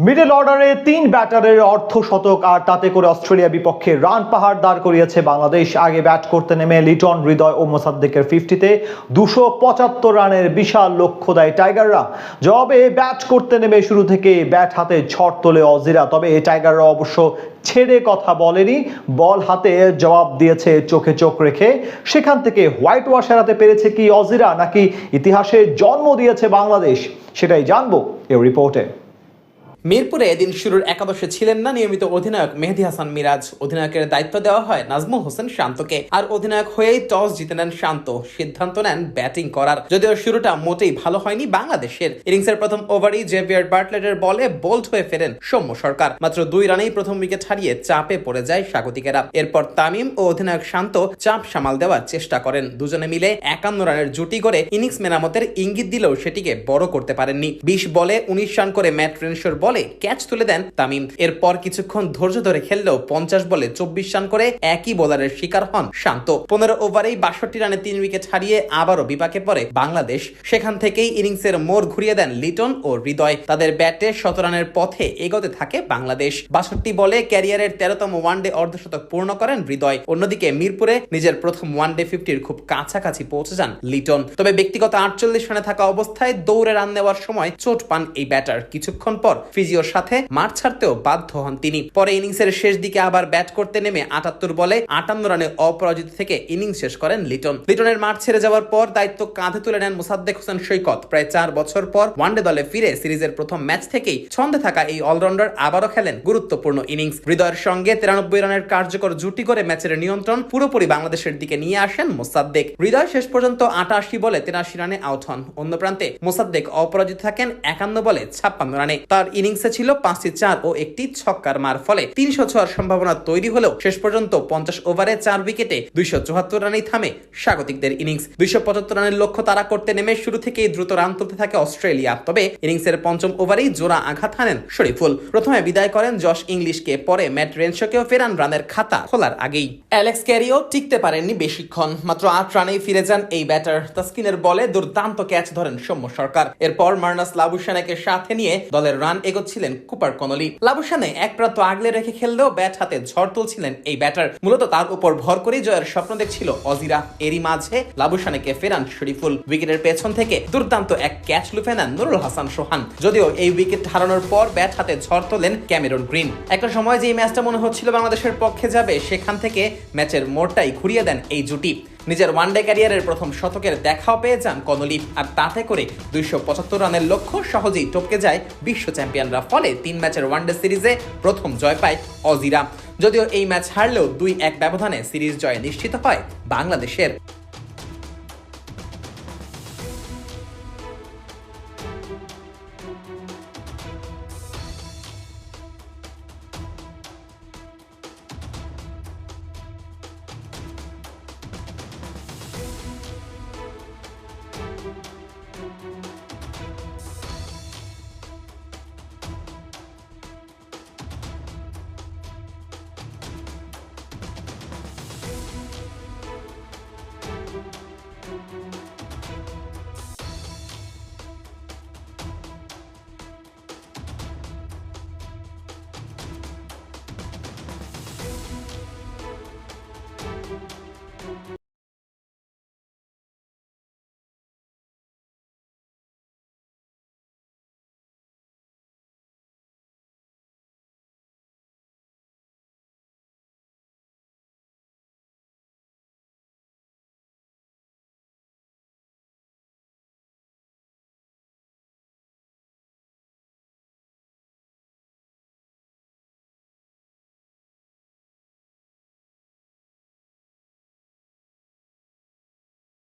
Middle অর্ডারে ৩ ব্যাটারের অর্ধশতক আর তাতে করে অস্ট্রেলিয়া বিপক্ষে রান পাহাড় দাঁড় করিয়েছে বাংলাদেশ। আগে ব্যাট করতে নেমে লিটন, হৃদয় ও মোসাদ্দেকের 50-তে ২৭৫ রানের বিশাল লক্ষ্য দেয় টাইগাররা। জবাবে ব্যাট করতে নেমে শুরু থেকে ব্যাট হাতে ঝড় তোলে অজিরা। তবে টাইগাররা অবশ্য ছেড়ে কথা বলেনি, বল হাতে জবাব দিয়েছে চোখে চোখ রেখে। সেখান থেকে হোয়াইট ওয়াশ এড়াতে পেরেছে কি অজিরা, নাকি ইতিহাসে জন্ম দিয়েছে বাংলাদেশ? সেটাই জানবো এই রিপোর্টে। মিরপুরে এদিন শুরুর একাদশে ছিলেন না নিয়মিত অধিনায়ক মেহেদী হাসান মিরাজ। অধিনায়কের দায়িত্ব দেওয়া হয় নাজমুল হোসেন শান্তকে। আর অধিনায়ক হয়েই টস জিতে নেন শান্ত, সিদ্ধান্ত নেন ব্যাটিং করার। যদিও শুরুটা মোটেই ভালো হয়নি বাংলাদেশের। ইনিংসের প্রথম ওভারেই জেভিয়ার বার্টলেটের বলে বোল্ড হয়ে ফেরেন সৌম্য সরকার। মাত্র 2 রানেই প্রথম উইকেট হারিয়ে চাপে পড়ে যায় স্বাগতিকেরা। এরপর তামিম ও অধিনায়ক শান্ত চাপ সামাল দেওয়ার চেষ্টা করেন। দুজনে মিলে 51 রানের জুটি করে ইনিংস মেরামতের ইঙ্গিত দিলেও সেটিকে বড় করতে পারেননি। 20 বলে 19 রান করে ম্যাট রেনশোর বলে ক্যাচ তুলে দেন তামিম। এরপর কিছুক্ষণ ধৈর্য ধরে খেললেও 50 বলে 24 রান করে একই বোলারের শিকার হন শান্ত। 15 ওভারেই 62 রানে 3 উইকেট হারিয়ে আবারও বিপাকে পড়ে বাংলাদেশ। সেখান থেকেই ইনিংসের মোড় ঘুরিয়ে দেন লিটন ও হৃদয়। তাদের ব্যাটে 100 রানের পথে এগোতে থাকে বাংলাদেশ। 62 বলে ক্যারিয়ারের 13তম ওয়ানডে অর্ধশতক পূর্ণ করেন হৃদয়। অন্যদিকে মিরপুরে নিজের প্রথম ওয়ানডে 50-র খুব কাছাকাছি পৌঁছে যান লিটন। তবে ব্যক্তিগত 48 রানে থাকা অবস্থায় দৌড়ে রান নেওয়ার সময় চোট পান এই ব্যাটার। কিছুক্ষণ পর ফিজিওর সাথে মাঠ ছাড়তেও বাধ্য হন তিনি। পরে ইনিংসের শেষ দিকে আবার ব্যাট করতে নেমে 78 বলে 58 রানে অপরাজিত থেকে ইনিংস শেষ করেন লিটন। লিটনের মাঠ ছেড়ে যাওয়ার পর দায়িত্ব কাঁধে তুলে নেন মোসাদ্দেক হোসেন সৈকত। প্রায় 4 বছর পর ওয়ানডে দলে ফিরে সিরিজের প্রথম ম্যাচ থেকেই ছন্দে থাকা এই অলরাউন্ডার আবারও খেলেন গুরুত্বপূর্ণ ইনিংস। হৃদয়ের সঙ্গে 93 রানের কার্যকর জুটি করে ম্যাচের নিয়ন্ত্রণ পুরোপুরি বাংলাদেশের দিকে নিয়ে আসেন মোসাদ্দেক। হৃদয় শেষ পর্যন্ত 88 বলে 83 রানে আউট হন। অন্য প্রান্তে মোসাদ্দেক অপরাজিত থাকেন 51 বলে 56 রানে। তার ইনিংসে ছিল 5টি 4 ও একটি ছক্কার মার। ফলে 300 ছোঁয়ার সম্ভাবনা তৈরি হলেও শেষ পর্যন্ত 50 ওভারে 4 উইকেটে 274 রানেই থামে স্বাগতিকদের ইনিংস। 275 রানের লক্ষ্য তারা করতে নেমে শুরু থেকেই দ্রুত রান তুলতে থাকে অস্ট্রেলিয়া। তবে ইনিংসের পঞ্চম ওভারেই জোড়া আঘাত হানেন শরীফুল। প্রথমে বিদায় করেন জশ ইংলিশকে, পরে ম্যাট রেনশোকেও ফেরান রানের খাতা খোলার আগেই। অ্যালেক্স ক্যারিও টিকতে পারেননি বেশিক্ষণ। মাত্র 8 রানেই ফিরে যান এই ব্যাটার। তাসকিনের বলে দুর্দান্ত ক্যাচ ধরেন সৌম্য সরকার। এরপর মার্নাস লাবুশানেকে সাথে নিয়ে দলের রান এগোচ্ছিলেন কুপার কনলি। লাবুশানে এক প্রান্ত আগলে রেখে খেললেও ব্যাট হাতে ঝড় তুলছিলেন এই ব্যাটার। মূলত তার উপর ভর করেই জয়ের স্বপ্ন দেখছিল অজিরা। এরই মাঝে লাবুশানেকে ফেরান শরীফুল। উইকেটের পেছন থেকে দুর্দান্ত এক ক্যাচ লুফে নেন নুরুল হাসান সোহান। যদিও এই উইকেট হারানোর পর ব্যাট হাতে ঝড় তোলেন ক্যামেরন গ্রিন। একটা সময় যে এই ম্যাচটা মনে হচ্ছিল বাংলাদেশের পক্ষে যাবে, সেখান থেকে ম্যাচের মোড়টাই ঘুরিয়ে দেন এই জুটি। নিজের ওয়ানডে ক্যারিয়ারের প্রথম শতকের দেখাও পেয়ে যান কনলি। আর তাতে করে 275 রানের লক্ষ্য সহজেই টপকে যায় বিশ্ব চ্যাম্পিয়নরা। ফলে 3 ম্যাচের ওয়ানডে সিরিজে প্রথম জয় পায় অজিরা। যদিও এই ম্যাচ হারলেও 2-1 ব্যবধানে সিরিজ জয় নিশ্চিত হয় বাংলাদেশের।